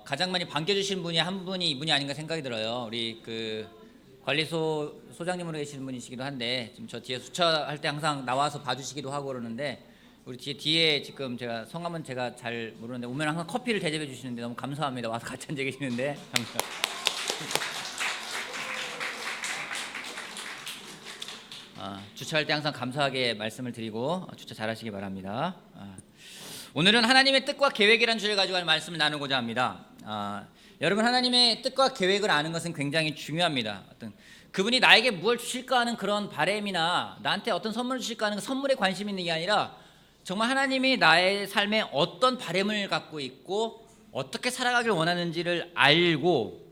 가장 많이 반겨주신 분이 한 분이 이분이 아닌가 생각이 들어요. 우리 그 관리소 소장님으로 계시는 분이시기도 한데 지금 저 뒤에 주차할 때 항상 나와서 봐주시기도 하고 그러는데 우리 뒤에 지금 제가 성함은 제가 잘 모르는데 오면 항상 커피를 대접해 주시는데 너무 감사합니다. 와서 같이 앉아 계시는데 주차할 때 항상 감사하게 말씀을 드리고 주차 잘하시기 바랍니다. 오늘은 하나님의 뜻과 계획이라는 주제를 가지고 말씀을 나누고자 합니다. 여러분, 하나님의 뜻과 계획을 아는 것은 굉장히 중요합니다. 어떤 그분이 나에게 무엇을 주실까 하는 그런 바람이나 나한테 어떤 선물을 주실까 하는 선물에 관심이 있는 게 아니라 정말 하나님이 나의 삶에 어떤 바람을 갖고 있고 어떻게 살아가길 원하는지를 알고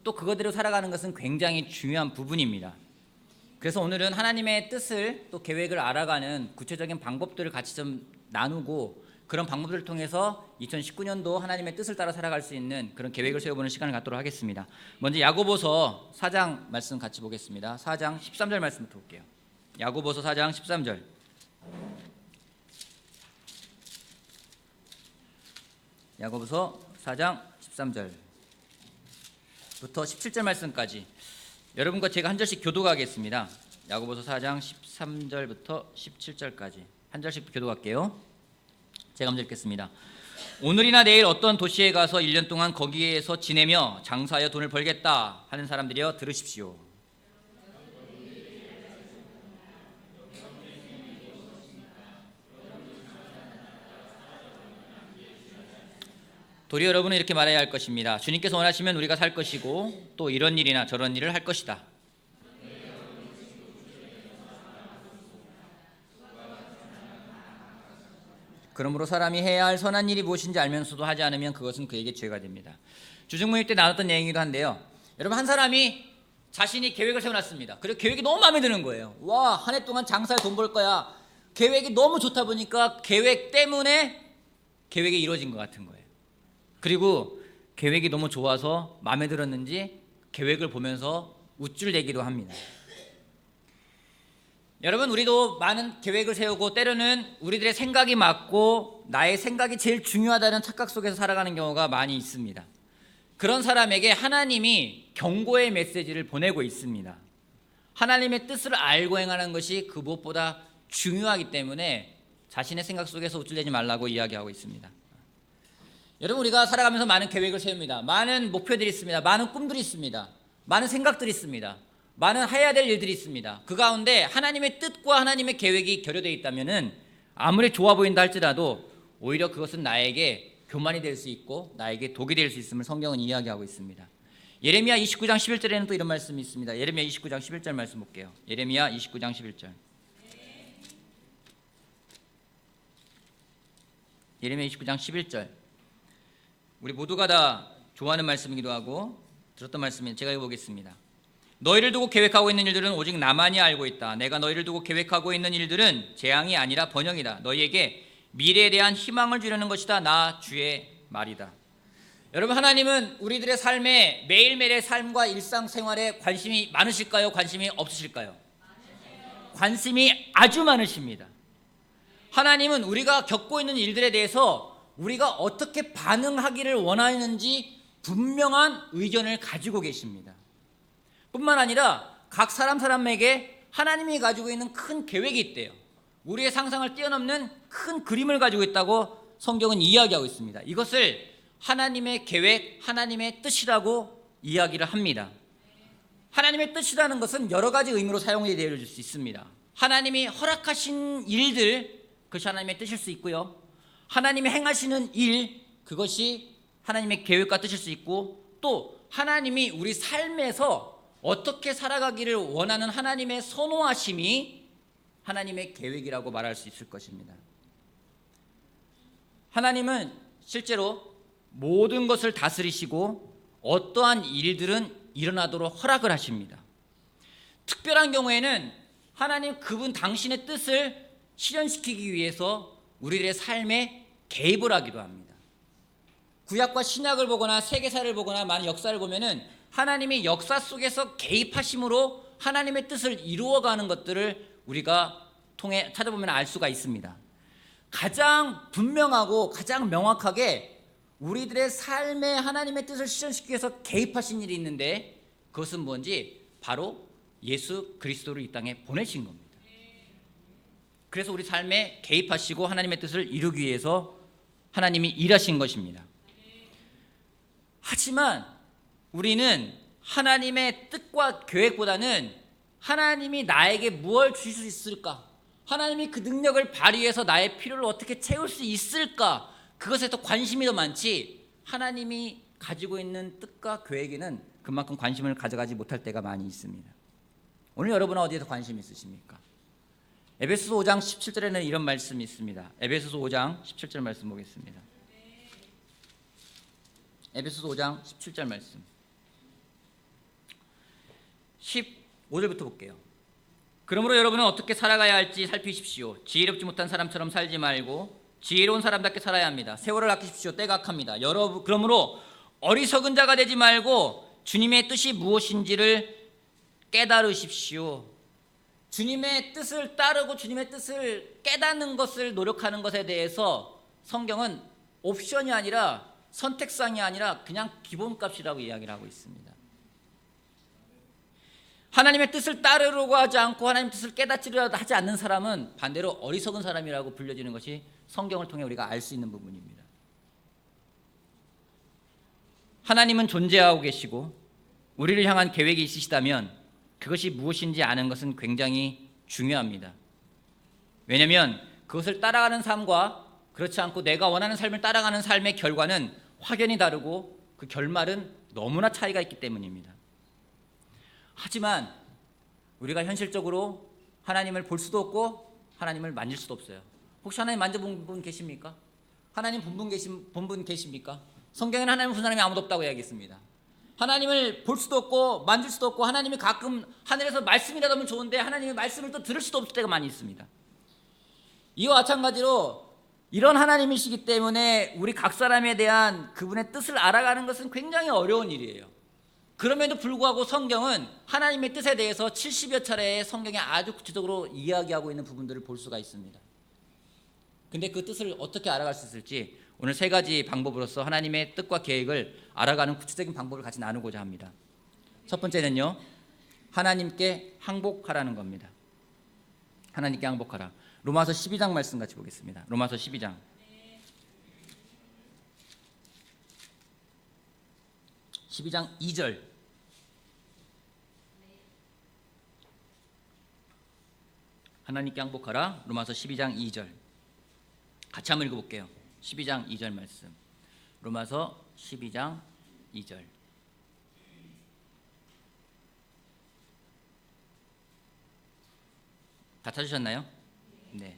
또 그거대로 살아가는 것은 굉장히 중요한 부분입니다. 그래서 오늘은 하나님의 뜻을 또 계획을 알아가는 구체적인 방법들을 같이 좀 나누고 그런 방법들을 통해서 2019년도 하나님의 뜻을 따라 살아갈 수 있는 그런 계획을 세워보는 시간을 갖도록 하겠습니다. 먼저 야고보서 4장 말씀 같이 보겠습니다. 4장 13절 말씀부터 볼게요. 야고보서 4장 13절. 야고보서 4장 13절부터 17절 말씀까지 여러분과 제가 한 절씩 교독하겠습니다. 야고보서 4장 13절부터 17절까지 한 절씩 교독할게요. 제가 먼저 읽겠습니다. 오늘이나 내일 어떤 도시에 가서 1년 동안 거기에서 지내며 장사하여 돈을 벌겠다 하는 사람들이여 들으십시오. 도리어 여러분은 이렇게 말해야 할 것입니다. 주님께서 원하시면 우리가 살 것이고 또 이런 일이나 저런 일을 할 것이다. 그러므로 사람이 해야 할 선한 일이 무엇인지 알면서도 하지 않으면 그것은 그에게 죄가 됩니다. 주중모임 때 나눴던 얘기이기도 한데요. 여러분, 한 사람이 자신이 계획을 세워놨습니다. 그리고 계획이 너무 마음에 드는 거예요. 와, 한 해 동안 장사에 돈 벌 거야. 계획이 너무 좋다 보니까 계획 때문에 계획이 이루어진 것 같은 거예요. 그리고 계획이 너무 좋아서 마음에 들었는지 계획을 보면서 우쭐대기도 합니다. 여러분, 우리도 많은 계획을 세우고 때로는 우리들의 생각이 맞고 나의 생각이 제일 중요하다는 착각 속에서 살아가는 경우가 많이 있습니다. 그런 사람에게 하나님이 경고의 메시지를 보내고 있습니다. 하나님의 뜻을 알고 행하는 것이 그 무엇보다 중요하기 때문에 자신의 생각 속에서 우쭐대지 말라고 이야기하고 있습니다. 여러분, 우리가 살아가면서 많은 계획을 세웁니다. 많은 목표들이 있습니다. 많은 꿈들이 있습니다. 많은 생각들이 있습니다. 많은 해야 될 일들이 있습니다. 그 가운데 하나님의 뜻과 하나님의 계획이 결여되어 있다면 아무리 좋아 보인다 할지라도 오히려 그것은 나에게 교만이 될 수 있고 나에게 독이 될 수 있음을 성경은 이야기하고 있습니다. 예레미야 29장 11절에는 또 이런 말씀이 있습니다. 예레미야 29장 11절 말씀 볼게요. 예레미야 29장 11절. 예레미야 29장 11절. 우리 모두가 다 좋아하는 말씀이기도 하고 들었던 말씀입니다. 제가 읽어보겠습니다. 너희를 두고 계획하고 있는 일들은 오직 나만이 알고 있다. 내가 너희를 두고 계획하고 있는 일들은 재앙이 아니라 번영이다. 너희에게 미래에 대한 희망을 주려는 것이다. 나 주의 말이다. 여러분, 하나님은 우리들의 삶에 매일매일의 삶과 일상생활에 관심이 많으실까요? 관심이 없으실까요? 관심이 아주 많으십니다. 하나님은 우리가 겪고 있는 일들에 대해서 우리가 어떻게 반응하기를 원하는지 분명한 의견을 가지고 계십니다. 뿐만 아니라 각 사람에게 하나님이 가지고 있는 큰 계획이 있대요. 우리의 상상을 뛰어넘는 큰 그림을 가지고 있다고 성경은 이야기하고 있습니다. 이것을 하나님의 계획, 하나님의 뜻이라고 이야기를 합니다. 하나님의 뜻이라는 것은 여러 가지 의미로 사용이 되어질 수 있습니다. 하나님이 허락하신 일들, 그것이 하나님의 뜻일 수 있고요. 하나님이 행하시는 일, 그것이 하나님의 계획과 뜻일 수 있고, 또 하나님이 우리 삶에서 어떻게 살아가기를 원하는 하나님의 선호하심이 하나님의 계획이라고 말할 수 있을 것입니다. 하나님은 실제로 모든 것을 다스리시고 어떠한 일들은 일어나도록 허락을 하십니다. 특별한 경우에는 하나님 그분 당신의 뜻을 실현시키기 위해서 우리들의 삶에 개입을 하기도 합니다. 구약과 신약을 보거나 세계사를 보거나 많은 역사를 보면은 하나님이 역사 속에서 개입하심으로 하나님의 뜻을 이루어가는 것들을 우리가 통해 찾아보면 알 수가 있습니다. 가장 분명하고 가장 명확하게 우리들의 삶에 하나님의 뜻을 실현시키기 위해서 개입하신 일이 있는데 그것은 뭔지 바로 예수 그리스도를 이 땅에 보내신 겁니다. 그래서 우리 삶에 개입하시고 하나님의 뜻을 이루기 위해서 하나님이 일하신 것입니다. 하지만 우리는 하나님의 뜻과 계획보다는 하나님이 나에게 무엇을 주실 수 있을까? 하나님이 그 능력을 발휘해서 나의 필요를 어떻게 채울 수 있을까? 그것에 더 관심이 더 많지 하나님이 가지고 있는 뜻과 계획에는 그만큼 관심을 가져가지 못할 때가 많이 있습니다. 오늘 여러분은 어디에서 관심이 있으십니까? 에베소서 5장 17절에는 이런 말씀이 있습니다. 에베소서 5장 17절 말씀 보겠습니다. 에베소서 5장 17절 말씀 15절부터 볼게요. 그러므로 여러분은 어떻게 살아가야 할지 살피십시오. 지혜롭지 못한 사람처럼 살지 말고 지혜로운 사람답게 살아야 합니다. 세월을 아끼십시오. 때가 악합니다. 그러므로 어리석은 자가 되지 말고 주님의 뜻이 무엇인지를 깨달으십시오. 주님의 뜻을 따르고 주님의 뜻을 깨닫는 것을 노력하는 것에 대해서 성경은 옵션이 아니라 선택사항이 아니라 그냥 기본값이라고 이야기를 하고 있습니다. 하나님의 뜻을 따르려고 하지 않고 하나님의 뜻을 깨닫지려 하지 않는 사람은 반대로 어리석은 사람이라고 불려지는 것이 성경을 통해 우리가 알 수 있는 부분입니다. 하나님은 존재하고 계시고 우리를 향한 계획이 있으시다면 그것이 무엇인지 아는 것은 굉장히 중요합니다. 왜냐하면 그것을 따라가는 삶과 그렇지 않고 내가 원하는 삶을 따라가는 삶의 결과는 확연히 다르고 그 결말은 너무나 차이가 있기 때문입니다. 하지만 우리가 현실적으로 하나님을 볼 수도 없고 하나님을 만질 수도 없어요. 혹시 하나님 만져본 분 계십니까? 하나님 본 분 계십니까? 성경에는 하나님 본 사람이 아무도 없다고 이야기했습니다. 하나님을 볼 수도 없고 만질 수도 없고 하나님이 가끔 하늘에서 말씀이라도 하면 좋은데 하나님의 말씀을 또 들을 수도 없을 때가 많이 있습니다. 이와 마찬가지로 이런 하나님이시기 때문에 우리 각 사람에 대한 그분의 뜻을 알아가는 것은 굉장히 어려운 일이에요. 그럼에도 불구하고 성경은 하나님의 뜻에 대해서 70여 차례의 성경에 아주 구체적으로 이야기하고 있는 부분들을 볼 수가 있습니다. 근데 그 뜻을 어떻게 알아갈 수 있을지 오늘 세 가지 방법으로서 하나님의 뜻과 계획을 알아가는 구체적인 방법을 같이 나누고자 합니다. 첫 번째는요, 하나님께 항복하라는 겁니다. 하나님께 항복하라. 로마서 12장 말씀 같이 보겠습니다. 로마서 12장 2절 하나님께 항복하라. 로마서 12장 2절 같이 한번 읽어볼게요. 12장 2절 말씀. 로마서 12장 2절. 다 찾으셨나요? 네.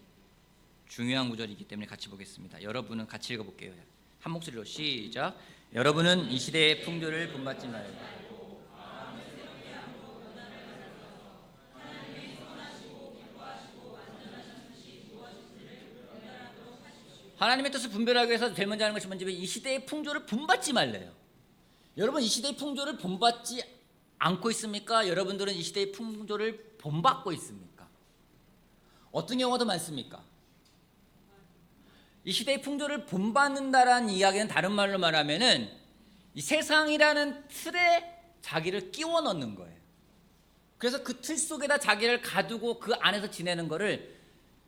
중요한 구절이기 때문에 같이 보겠습니다. 여러분은 같이 읽어볼게요. 한 목소리로 시작. 여러분은 이 시대의 풍조를 본받지 말고 하나님의 뜻을 분별하기 위해서 제일 먼저 하는 것이 뭔지 이 시대의 풍조를 본받지 말래요. 여러분 이 시대의 풍조를 본받지 않고 있습니까? 여러분들은 이 시대의 풍조를 본받고 있습니까? 어떤 경우가 더 많습니까? 이 시대의 풍조를 본받는다라는 이야기는 다른 말로 말하면은 이 세상이라는 틀에 자기를 끼워 넣는 거예요. 그래서 그 틀 속에다 자기를 가두고 그 안에서 지내는 거를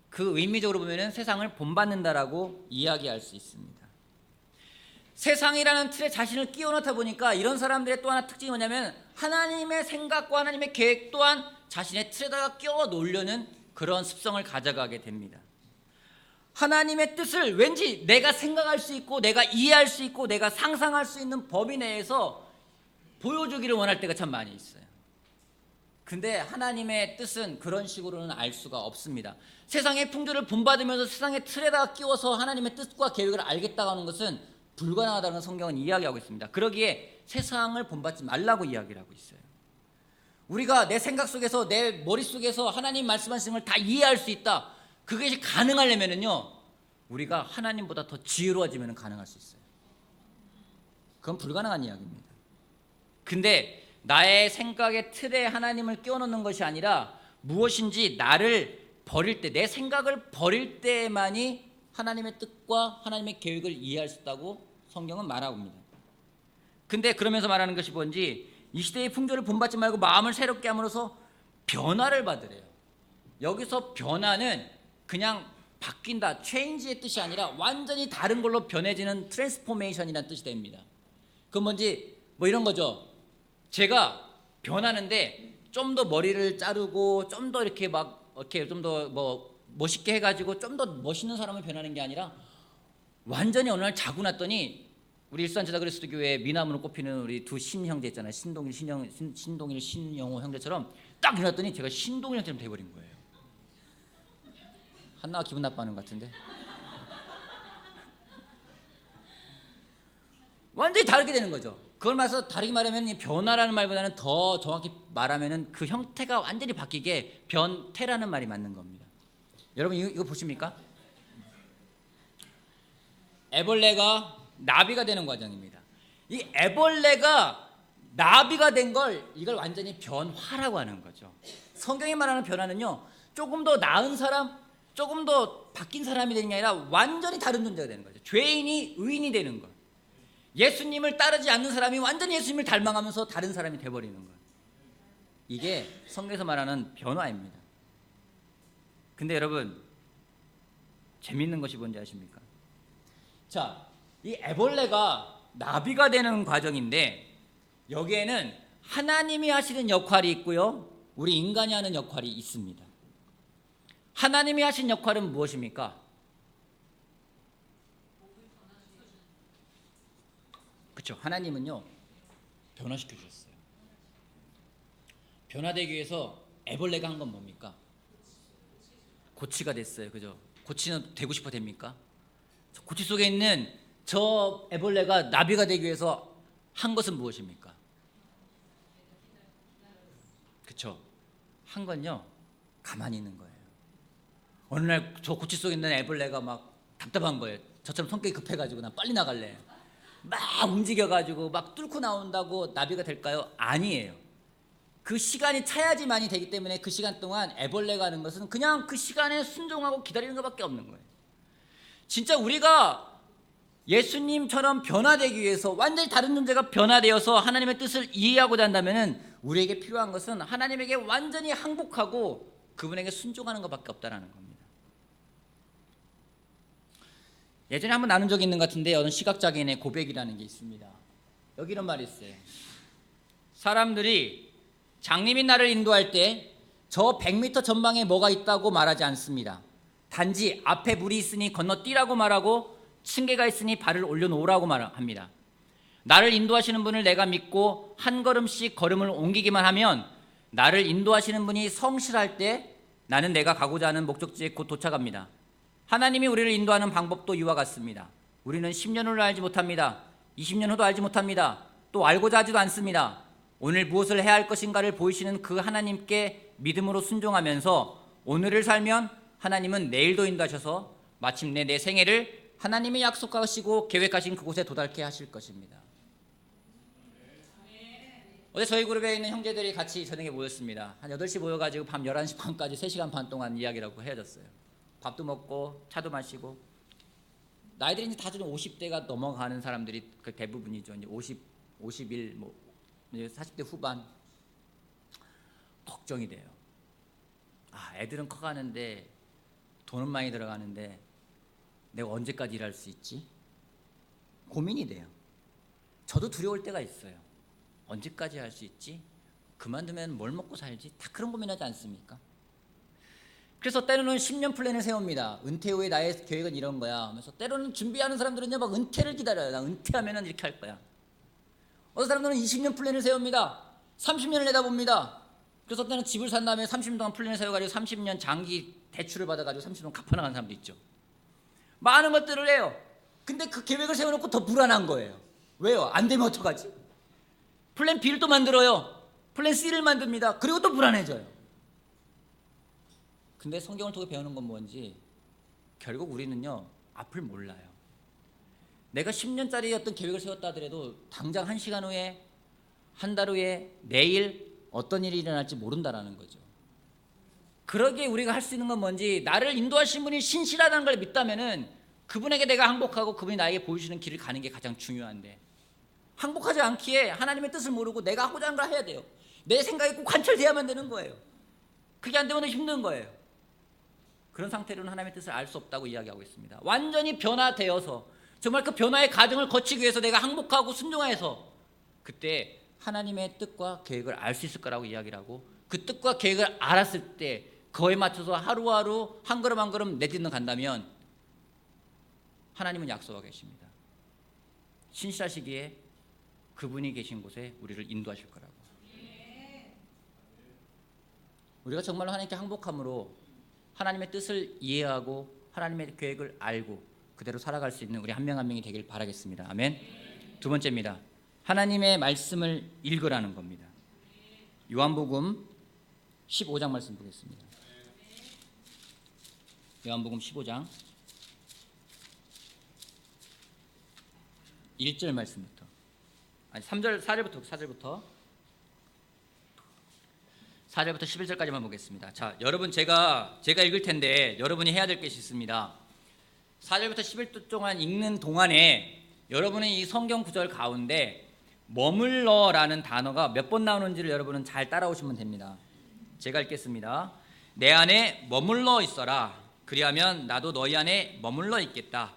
그 의미적으로 보면은 세상을 본받는다라고 이야기할 수 있습니다. 세상이라는 틀에 자신을 끼워 넣다 보니까 이런 사람들의 또 하나 특징이 뭐냐면 하나님의 생각과 하나님의 계획 또한 자신의 틀에다가 끼워 놓으려는 그런 습성을 가져가게 됩니다. 하나님의 뜻을 왠지 내가 생각할 수 있고 내가 이해할 수 있고 내가 상상할 수 있는 범위 내에서 보여주기를 원할 때가 참 많이 있어요. 근데 하나님의 뜻은 그런 식으로는 알 수가 없습니다. 세상의 풍조를 본받으면서 세상의 틀에다가 끼워서 하나님의 뜻과 계획을 알겠다고 하는 것은 불가능하다는 성경은 이야기하고 있습니다. 그러기에 세상을 본받지 말라고 이야기를 하고 있어요. 우리가 내 생각 속에서 내 머릿속에서 하나님 말씀하신 걸 다 이해할 수 있다. 그것이 가능하려면요 우리가 하나님보다 더 지혜로워지면 가능할 수 있어요. 그건 불가능한 이야기입니다. 근데 나의 생각의 틀에 하나님을 끼워넣는 것이 아니라 무엇인지 나를 버릴 때, 내 생각을 버릴 때만이 하나님의 뜻과 하나님의 계획을 이해할 수 있다고 성경은 말하고 있습니다. 근데 그러면서 말하는 것이 뭔지 이 시대의 풍조를 본받지 말고 마음을 새롭게 함으로써 변화를 받으래요. 여기서 변화는 그냥 바뀐다, 체인지의 뜻이 아니라 완전히 다른 걸로 변해지는 트랜스포메이션이라는 뜻이 됩니다. 그건 뭔지 뭐 이런 거죠. 제가 변하는데 좀 더 머리를 자르고 좀 더 이렇게 막 이렇게 좀 더 뭐 멋있게 해가지고 좀 더 멋있는 사람을 변하는 게 아니라 완전히 어느 날 자고 났더니 우리 일산제자 그리스도 교회 미남으로 꼽히는 우리 두 신형제 있잖아요. 신동일 신영호 형제처럼 딱 일어났더니 제가 신동일 형처럼 돼버린 거예요. 한나가 기분 나빠하는 것 같은데. 완전히 다르게 되는 거죠. 그걸 말해서 다르게 말하면 이 변화라는 말보다는 더 정확히 말하면은 그 형태가 완전히 바뀌게 변태라는 말이 맞는 겁니다. 여러분 이거 보십니까? 애벌레가 나비가 되는 과정입니다. 이 애벌레가 나비가 된 걸 이걸 완전히 변화라고 하는 거죠. 성경이 말하는 변화는요, 조금 더 나은 사람, 조금 더 바뀐 사람이 되는 게 아니라 완전히 다른 존재가 되는 거죠. 죄인이 의인이 되는 것. 예수님을 따르지 않는 사람이 완전히 예수님을 닮아가면서 다른 사람이 돼버리는 것. 이게 성경에서 말하는 변화입니다. 근데 여러분 재밌는 것이 뭔지 아십니까? 자, 이 애벌레가 나비가 되는 과정인데 여기에는 하나님이 하시는 역할이 있고요, 우리 인간이 하는 역할이 있습니다. 하나님이 하신 역할은 무엇입니까? 그렇죠. 하나님은요 변화시켜 주셨어요. 변화되기 위해서 애벌레가 한 건 뭡니까? 고치가 됐어요. 그죠? 고치는 되고 싶어 됩니까? 고치 속에 있는 저 애벌레가 나비가 되기 위해서 한 것은 무엇입니까? 그렇죠. 한 건요 가만히 있는 거예요. 어느 날 저 고치 속에 있는 애벌레가 막 답답한 거예요. 저처럼 성격이 급해가지고 난 빨리 나갈래. 막 움직여가지고 막 뚫고 나온다고 나비가 될까요? 아니에요. 그 시간이 차야지만이 되기 때문에 그 시간 동안 애벌레가 하는 것은 그냥 그 시간에 순종하고 기다리는 것밖에 없는 거예요. 진짜 우리가 예수님처럼 변화되기 위해서 완전히 다른 존재가 변화되어서 하나님의 뜻을 이해하고자 한다면 우리에게 필요한 것은 하나님에게 완전히 항복하고 그분에게 순종하는 것밖에 없다는 겁니다. 예전에 한번 나눈 적이 있는 것 같은데 어느 시각장애인의 고백이라는 게 있습니다. 여기 이런 말이 있어요. 사람들이 장님이 나를 인도할 때 저 100m 전방에 뭐가 있다고 말하지 않습니다. 단지 앞에 물이 있으니 건너뛰라고 말하고 층계가 있으니 발을 올려놓으라고 말합니다. 나를 인도하시는 분을 내가 믿고 한 걸음씩 걸음을 옮기기만 하면 나를 인도하시는 분이 성실할 때 나는 내가 가고자 하는 목적지에 곧 도착합니다. 하나님이 우리를 인도하는 방법도 이와 같습니다. 우리는 10년 후를 알지 못합니다. 20년 후도 알지 못합니다. 또 알고자 하지도 않습니다. 오늘 무엇을 해야 할 것인가를 보이시는 그 하나님께 믿음으로 순종하면서 오늘을 살면 하나님은 내일도 인도하셔서 마침내 내 생애를 하나님이 약속하시고 계획하신 그곳에 도달케 하실 것입니다. 어제 저희 그룹에 있는 형제들이 같이 저녁에 모였습니다. 한 8시 모여가지고 밤 11시 반까지 3시간 반 동안 이야기를 하고 헤어졌어요. 밥도 먹고 차도 마시고. 나이들이 이제 다들 50대가 넘어가는 사람들이 그 대부분이죠. 이제 51, 뭐 40대 후반. 걱정이 돼요. 아, 애들은 커가는데 돈은 많이 들어가는데 내가 언제까지 일할 수 있지? 고민이 돼요. 저도 두려울 때가 있어요. 언제까지 할 수 있지? 그만두면 뭘 먹고 살지? 다 그런 고민하지 않습니까? 그래서 때로는 10년 플랜을 세웁니다. 은퇴 후에 나의 계획은 이런 거야 하면서 때로는 준비하는 사람들은요 막 은퇴를 기다려요. 나 은퇴하면 이렇게 할 거야. 어떤 사람들은 20년 플랜을 세웁니다. 30년을 내다봅니다. 그래서 어떤 때는 집을 산 다음에 30년 동안 플랜을 세워가지고 30년 장기 대출을 받아가지고 30년 갚아나가는 사람도 있죠. 많은 것들을 해요. 근데 그 계획을 세워놓고 더 불안한 거예요. 왜요? 안 되면 어떡하지? 플랜 B를 또 만들어요. 플랜 C를 만듭니다. 그리고 또 불안해져요. 근데 성경을 통해 배우는 건 뭔지 결국 우리는요 앞을 몰라요. 내가 10년짜리 어떤 계획을 세웠다 하더라도 당장 1시간 후에, 한 달 후에, 내일 어떤 일이 일어날지 모른다라는 거죠. 그러기에 우리가 할 수 있는 건 뭔지 나를 인도하신 분이 신실하다는 걸 믿다면은 그분에게 내가 항복하고 그분이 나에게 보여주시는 길을 가는 게 가장 중요한데, 항복하지 않기에 하나님의 뜻을 모르고 내가 하고자 하는 걸 해야 돼요. 내 생각이 꼭 관철돼야만 되는 거예요. 그게 안 되면 힘든 거예요. 그런 상태로는 하나님의 뜻을 알 수 없다고 이야기하고 있습니다. 완전히 변화되어서 정말 그 변화의 과정을 거치기 위해서 내가 항복하고 순종해서 그때 하나님의 뜻과 계획을 알 수 있을 거라고 이야기를 하고, 그 뜻과 계획을 알았을 때 그거에 맞춰서 하루하루 한 걸음 한 걸음 내딛는 간다면 하나님은 약속하고 계십니다. 신실하시기에 그분이 계신 곳에 우리를 인도하실 거라고. 우리가 정말로 하나님께 항복함으로 하나님의 뜻을 이해하고 하나님의 계획을 알고 그대로 살아갈 수 있는 우리 한 명 한 명이 되길 바라겠습니다. 아멘. 두 번째입니다. 하나님의 말씀을 읽으라는 겁니다. 요한복음 15장 말씀 보겠습니다. 요한복음 15장 1절 말씀부터, 아니 3절 4절부터 11절까지만 보겠습니다. 자, 여러분 제가 읽을 텐데 여러분이 해야 될 것이 있습니다. 4절부터 11절 동안 읽는 동안에 여러분은 이 성경 구절 가운데 머물러라는 단어가 몇 번 나오는지를 여러분은 잘 따라오시면 됩니다. 제가 읽겠습니다. 내 안에 머물러 있어라. 그리하면 나도 너희 안에 머물러 있겠다.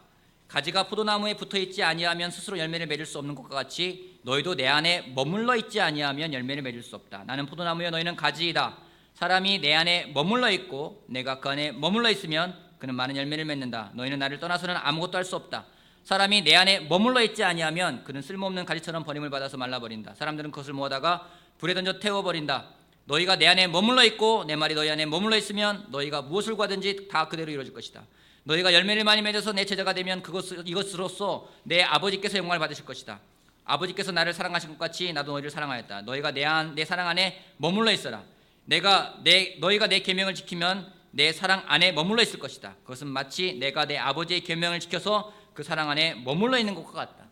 가지가 포도나무에 붙어있지 아니하면 스스로 열매를 맺을 수 없는 것과 같이 너희도 내 안에 머물러 있지 아니하면 열매를 맺을 수 없다. 나는 포도나무여 너희는 가지이다. 사람이 내 안에 머물러 있고 내가 그 안에 머물러 있으면 그는 많은 열매를 맺는다. 너희는 나를 떠나서는 아무것도 할 수 없다. 사람이 내 안에 머물러 있지 아니하면 그는 쓸모없는 가지처럼 버림을 받아서 말라버린다. 사람들은 그것을 모아다가 불에 던져 태워버린다. 너희가 내 안에 머물러 있고 내 말이 너희 안에 머물러 있으면 너희가 무엇을 구하든지 다 그대로 이루어질 것이다. 너희가 열매를 많이 맺어서 내 제자가 되면 이것으로써 내 아버지께서 영광을 받으실 것이다. 아버지께서 나를 사랑하신 것 같이 나도 너희를 사랑하였다. 너희가 내 사랑 안에 머물러 있어라. 너희가 내 계명을 지키면 내 사랑 안에 머물러 있을 것이다. 그것은 마치 내가 내 아버지의 계명을 지켜서 그 사랑 안에 머물러 있는 것과 같다.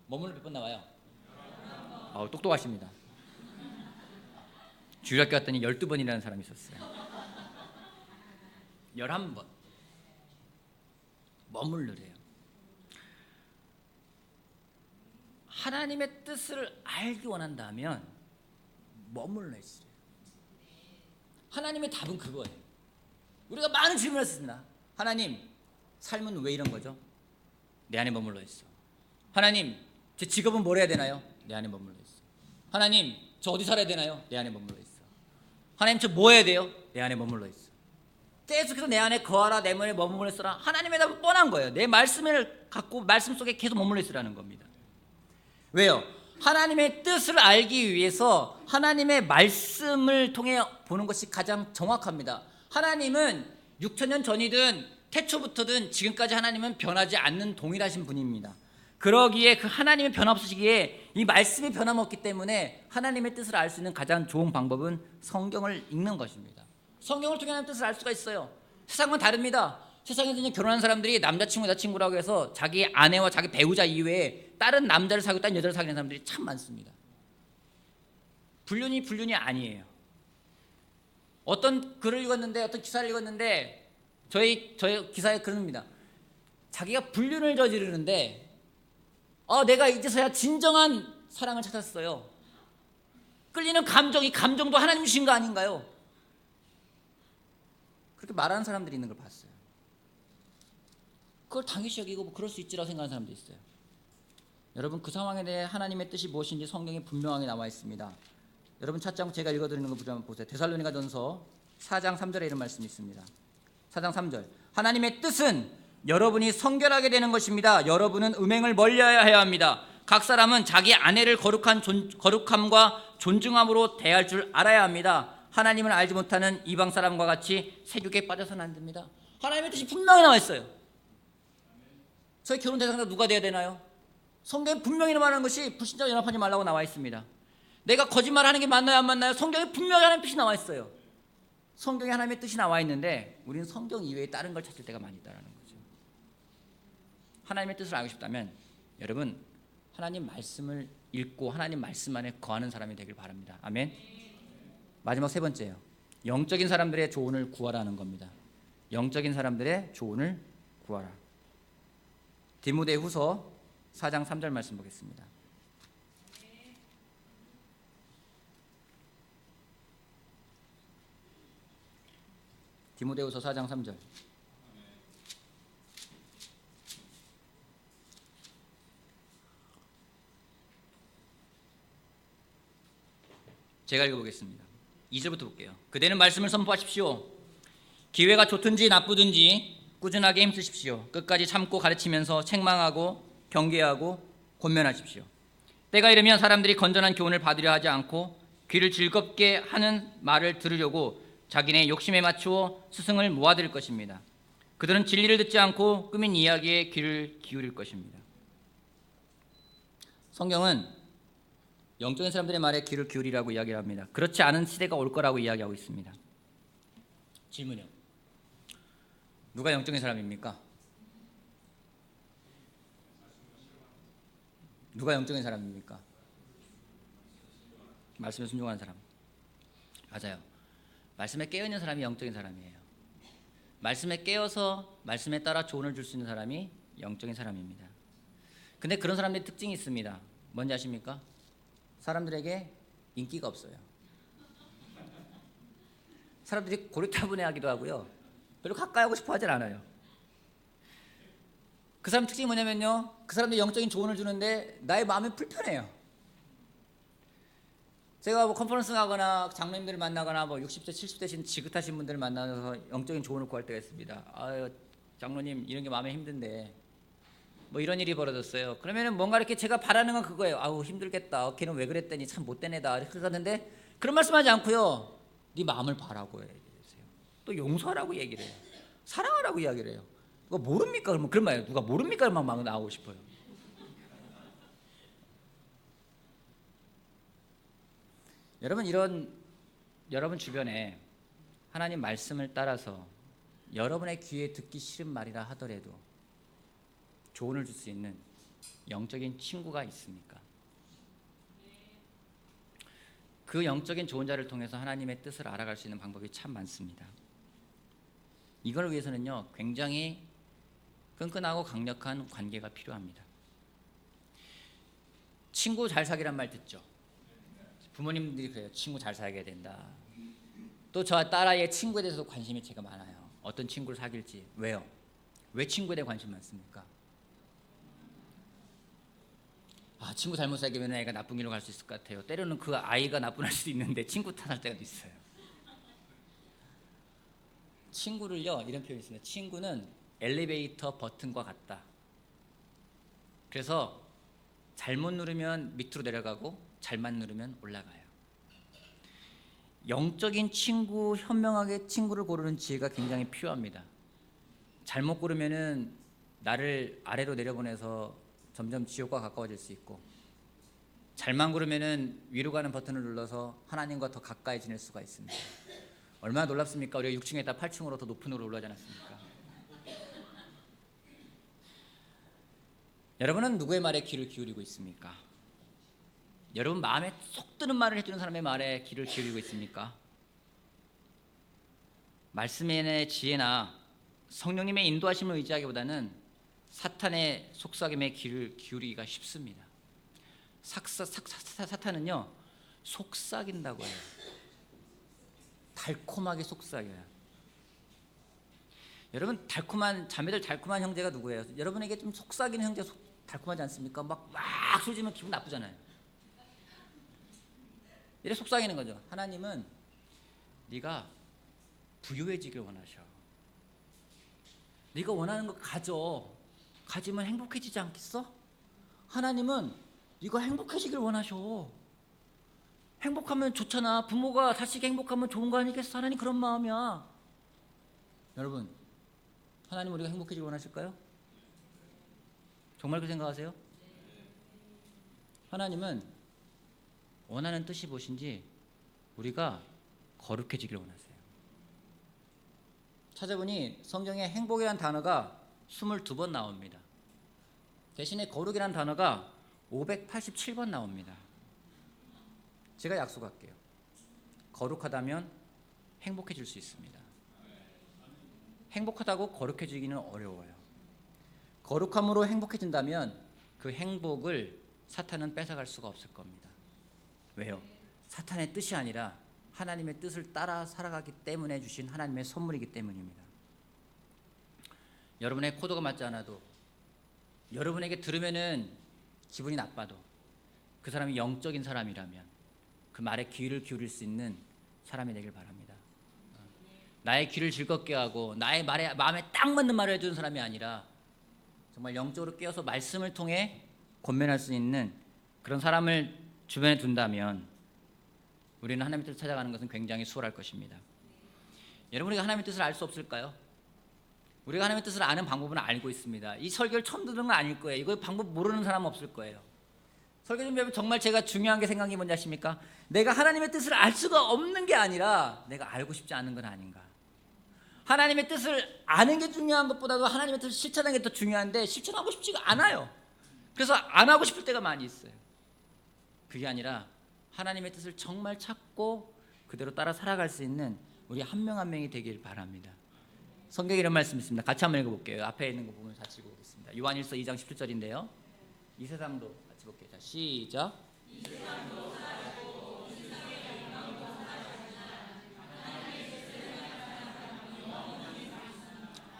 머물러 몇 번 나와요? 똑똑하십니다. 주일학교 갔더니 12번이라는 사람이 있었어요. 11번 머물르래요. 하나님의 뜻을 알기 원한다면 머물러 있으래요. 하나님의 답은 그거예요. 우리가 많은 질문을 했습니다. 하나님, 삶은 왜 이런 거죠? 내 안에 머물러 있어. 하나님, 제 직업은 뭘 해야 되나요? 내 안에 머물러 있어. 하나님, 저 어디 살아야 되나요? 내 안에 머물러 있어. 하나님, 저 뭐 해야 돼요? 내 안에 머물러 있어. 계속해서 내 안에 거하라, 내 안에 머물러 있어라. 하나님의 답은 뻔한 거예요. 내 말씀을 갖고 말씀 속에 계속 머물러 있으라는 겁니다. 왜요? 하나님의 뜻을 알기 위해서 하나님의 말씀을 통해 보는 것이 가장 정확합니다. 하나님은 6,000년 전이든 태초부터든 지금까지 하나님은 변하지 않는 동일하신 분입니다. 그러기에 그 하나님의 변함없으시기에 이 말씀이 변함없기 때문에 하나님의 뜻을 알 수 있는 가장 좋은 방법은 성경을 읽는 것입니다. 성경을 통해 하나님의 뜻을 알 수가 있어요. 세상은 다릅니다. 세상에서 결혼한 사람들이 남자친구 여자친구라고 해서 자기 아내와 자기 배우자 이외에 다른 남자를 사귀고 다른 여자를 사귀는 사람들이 참 많습니다. 불륜이 아니에요. 어떤 글을 읽었는데, 어떤 기사를 읽었는데 저희 기사에 그럽니다. 자기가 불륜을 저지르는데 내가 이제서야 진정한 사랑을 찾았어요. 끌리는 감정, 이 감정도 하나님 주신 거 아닌가요? 그렇게 말하는 사람들이 있는 걸 봤어요. 그걸 당연시 여기고 그럴 수 있지라고 생각하는 사람도 있어요. 여러분, 그 상황에 대해 하나님의 뜻이 무엇인지 성경에 분명하게 나와 있습니다. 여러분 찾지 않고 제가 읽어드리는 거 한번 보세요. 데살로니가전서 4장 3절에 이런 말씀이 있습니다. 4장 3절. 하나님의 뜻은 여러분이 성결하게 되는 것입니다. 여러분은 음행을 멀리해야 합니다. 각 사람은 자기 아내를 거룩함과 존중함으로 대할 줄 알아야 합니다. 하나님을 알지 못하는 이방 사람과 같이 세욕에 빠져서는 안 됩니다. 하나님의 뜻이 분명히 나와 있어요. 저희 결혼 대상자 누가 돼야 되나요? 성경에 분명히 말하는 것이 불신자와 연합하지 말라고 나와 있습니다. 내가 거짓말하는 게 맞나요, 안 맞나요? 성경에 분명히 하나님의 뜻이 나와 있어요. 성경에 하나님의 뜻이 나와 있는데 우리는 성경 이외에 다른 걸 찾을 때가 많이 있다는 거죠. 하나님의 뜻을 알고 싶다면 여러분, 하나님 말씀을 읽고 하나님 말씀 안에 거하는 사람이 되길 바랍니다. 아멘. 마지막 세 번째예요. 영적인 사람들의 조언을 구하라는 겁니다. 영적인 사람들의 조언을 구하라. 디모데후서 4장 3절 말씀 보겠습니다. 디모데후서 4장 3절. 제가 읽어보겠습니다. 2절부터 볼게요. 그대는 말씀을 선포하십시오. 기회가 좋든지 나쁘든지 꾸준하게 힘쓰십시오. 끝까지 참고 가르치면서 책망하고 경계하고 권면하십시오. 때가 이르면 사람들이 건전한 교훈을 받으려 하지 않고 귀를 즐겁게 하는 말을 들으려고 자기네 욕심에 맞추어 스승을 모아들일 것입니다. 그들은 진리를 듣지 않고 꾸민 이야기에 귀를 기울일 것입니다. 성경은 영적인 사람들의 말에 귀를 기울이라고 이야기를 합니다. 그렇지 않은 시대가 올 거라고 이야기하고 있습니다. 질문이요. 누가 영적인 사람입니까? 누가 영적인 사람입니까? 말씀에 순종하는 사람. 맞아요. 말씀에 깨어있는 사람이 영적인 사람이에요. 말씀에 깨어서 말씀에 따라 조언을 줄 수 있는 사람이 영적인 사람입니다. 근데 그런 사람들의 특징이 있습니다. 뭔지 아십니까? 사람들에게 인기가 없어요. 사람들이 고리타분해하기도 하고요. 별로 가까이 하고 싶어 하진 않아요. 그 사람 특징이 뭐냐면요. 그 사람들이 영적인 조언을 주는데 나의 마음이 불편해요. 제가 뭐 컨퍼런스 가거나 장로님들을 만나거나 뭐 60대 70대신 지긋하신 분들을 만나서 영적인 조언을 구할 때가 있습니다. 아유 장로님 이런 게 마음에 힘든데 뭐 이런 일이 벌어졌어요. 그러면은 뭔가 이렇게 제가 바라는 건 그거예요. 아우 힘들겠다. 걔는 왜 그랬더니 참 못된 애다. 이렇게 하는데 그런 말씀하지 않고요. 네 마음을 봐라고 얘기해요. 또 용서하라고 얘기를 해요. 사랑하라고 이야기를 해요. 누가 모릅니까? 그러면 그런 말이에요. 누가 모릅니까? 막 나오고 싶어요. 여러분 주변에 하나님 말씀을 따라서 여러분의 귀에 듣기 싫은 말이라 하더라도 조언을 줄 수 있는 영적인 친구가 있습니까? 그 영적인 조언자를 통해서 하나님의 뜻을 알아갈 수 있는 방법이 참 많습니다. 이걸 위해서는요, 굉장히 끈끈하고 강력한 관계가 필요합니다. 친구 잘 사귀란 말 듣죠? 부모님들이 그래요. 친구 잘 사귀어야 된다. 또 저 딸아이의 친구에 대해서도 관심이 제가 많아요. 어떤 친구를 사귈지. 왜요? 왜 친구에 대해 관심 많습니까? 친구 잘못 사귀면 애가 나쁜 길로 갈 수 있을 것 같아요. 때로는 그 아이가 나쁜 할 수도 있는데 친구 탓할 때가 있어요. 친구를요, 이런 표현이 있습니다. 친구는 엘리베이터 버튼과 같다. 그래서 잘못 누르면 밑으로 내려가고 잘만 누르면 올라가요. 영적인 친구, 현명하게 친구를 고르는 지혜가 굉장히 필요합니다. 잘못 고르면은 나를 아래로 내려보내서 점점 지옥과 가까워질 수 있고, 잘만 고르면은 위로 가는 버튼을 눌러서 하나님과 더 가까이 지낼 수가 있습니다. 얼마나 놀랍습니까? 우리가 6층에다 8층으로 더 높은 으로 올라가지 않았습니까? 여러분은 누구의 말에 귀를 기울이고 있습니까? 여러분 마음에 쏙 드는 말을 해주는 사람의 말에 귀를 기울이고 있습니까? 말씀의 지혜나 성령님의 인도하심을 의지하기보다는 사탄의 속삭임에 귀를 기울이기가 쉽습니다. 사탄은요, 속삭인다고 해요. 달콤하게 속삭여요. 여러분 자매들 달콤한 형제가 누구예요? 여러분에게 좀 속삭이는 형제가 달콤하지 않습니까? 막 소리지면 기분 나쁘잖아요. 이래 속삭이는 거죠. 하나님은 네가 부유해지길 원하셔. 네가 원하는 거 가지면 행복해지지 않겠어? 하나님은 네가 행복해지길 원하셔. 행복하면 좋잖아. 부모가 자식이 행복하면 좋은 거 아니겠어? 하나님 그런 마음이야. 여러분, 하나님 우리가 행복해지길 원하실까요? 정말 그 생각하세요? 하나님은 원하는 뜻이 무엇인지 우리가 거룩해지길 원하세요. 찾아보니 성경에 행복이라는 단어가 22번 나옵니다. 대신에 거룩이라는 단어가 587번 나옵니다. 제가 약속할게요. 거룩하다면 행복해질 수 있습니다. 행복하다고 거룩해지기는 어려워요. 거룩함으로 행복해진다면 그 행복을 사탄은 뺏어갈 수가 없을 겁니다. 왜요? 사탄의 뜻이 아니라 하나님의 뜻을 따라 살아가기 때문에 주신 하나님의 선물이기 때문입니다. 여러분의 코드가 맞지 않아도, 여러분에게 들으면은 기분이 나빠도, 그 사람이 영적인 사람이라면 그 말에 귀를 기울일 수 있는 사람이 되길 바랍니다. 나의 귀를 즐겁게 하고 나의 말에 마음에 딱 맞는 말을 해주는 사람이 아니라 정말 영적으로 깨어서 말씀을 통해 권면할 수 있는 그런 사람을 주변에 둔다면 우리는 하나님의 뜻을 찾아가는 것은 굉장히 수월할 것입니다. 여러분, 우리가 하나님의 뜻을 알 수 없을까요? 우리가 하나님의 뜻을 아는 방법은 알고 있습니다. 이 설교를 처음 듣는 건 아닐 거예요. 이거 방법 모르는 사람은 없을 거예요. 설교 준비하면 정말 제가 중요한 게 생각이 뭔지 아십니까? 내가 하나님의 뜻을 알 수가 없는 게 아니라 내가 알고 싶지 않은 건 아닌가. 하나님의 뜻을 아는 게 중요한 것보다도 하나님의 뜻을 실천하는 게 더 중요한데 실천하고 싶지가 않아요. 그래서 안 하고 싶을 때가 많이 있어요. 그게 아니라 하나님의 뜻을 정말 찾고 그대로 따라 살아갈 수 있는 우리 한 명 한 명이 되길 바랍니다. 성경에 이런 말씀이 있습니다. 같이 한번 읽어볼게요. 앞에 있는 거 보면 같이 읽어보겠습니다. 요한일서 2장 17절인데요. 이 세상도 같이 볼게요. 자, 시작.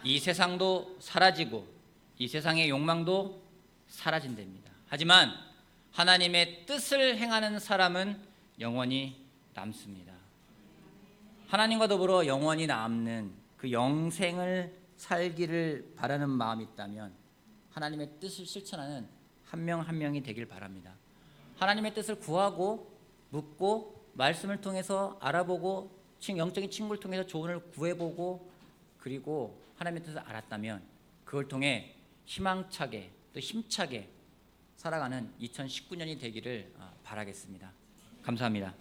이 세상도 사라지고 이 세상의 욕망도 사라진답니다. 하지만 하나님의 뜻을 행하는 사람은 영원히 남습니다. 하나님과 더불어 영원히 남는 그 영생을 살기를 바라는 마음이 있다면 하나님의 뜻을 실천하는 한 명 한 명이 되길 바랍니다. 하나님의 뜻을 구하고 묻고 말씀을 통해서 알아보고 영적인 친구를 통해서 조언을 구해보고 그리고 하나님의 뜻을 알았다면 그걸 통해 희망차게 또 힘차게 살아가는 2019년이 되기를 바라겠습니다. 감사합니다.